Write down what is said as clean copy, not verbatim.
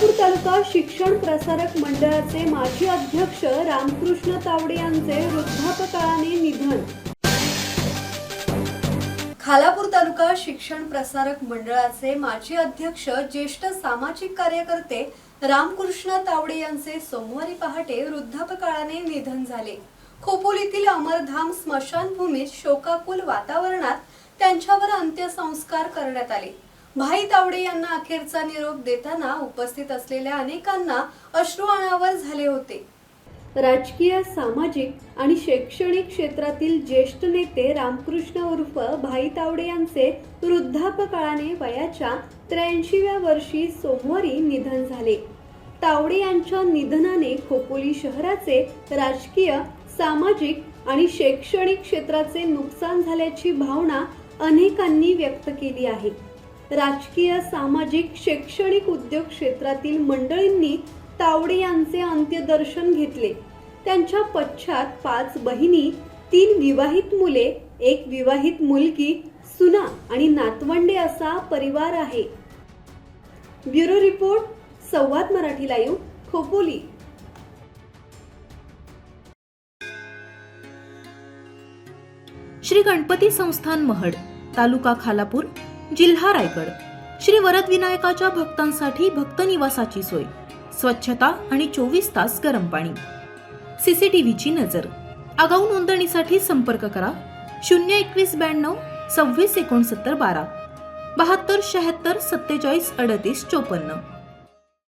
खालापूर तालुका शिक्षण प्रसारक मंडळाचे माजी अध्यक्ष रामकृष्ण तावडे यांचे वृद्धापकाळाने निधन। खालापूर तालुका शिक्षण प्रसारक मंडळाचे माजी अध्यक्ष ज्येष्ठ सामाजिक कार्यकर्ते रामकृष्ण तावडे यांचे सोमवारी पहाटे वृद्धापकाळाने निधन झाले। खोपोलीतील अमरधाम स्मशानभूमीत शोकाकुल वातावरणात त्यांच्यावर अंत्यसंस्कार करण्यात आले। भाई तावडे यांना अखेरचा निरोप देताना उपस्थित असलेल्या अनेकांना अश्रू अनावर झाले होते। राजकीय, सामाजिक आणि शैक्षणिक क्षेत्रातील ज्येष्ठ नेते रामकृष्ण उर्फ भाई तावडे यांचे वृद्धापकाळाने वयाच्या 83व्या वर्षी सोमवारी निधन झाले। तावडे यांच्या निधनाने खोपोली शहराचे राजकीय, सामाजिक आणि शैक्षणिक क्षेत्राचे नुकसान झाल्याची भावना अनेकांनी व्यक्त केली आहे। राजकीय, सामाजिक, शैक्षणिक, उद्योग क्षेत्रातील मंडळींनी तावडे यांचे अंत्यदर्शन घेतले। त्यांच्या पश्चात 5 बहिणी, 3 विवाहित मुले, 1 विवाहित मुलगी, सुना आणि नातवंडे असा परिवार आहे। ब्युरो रिपोर्ट, संवाद मराठी लाईव्ह, खोपोली। श्री गणपती संस्थान महड, तालुका खालापूर, जिल्हा रायगड। श्री वरद विनायकाच्या भक्तांसाठी भक्त निवासाची सोय, स्वच्छता आणि 24 तास गरम पाणी, सीसीटीव्हीची नजर। आगाऊ नोंदणीसाठी संपर्क करा 021 92 26 69 12 72 76 47 38 54।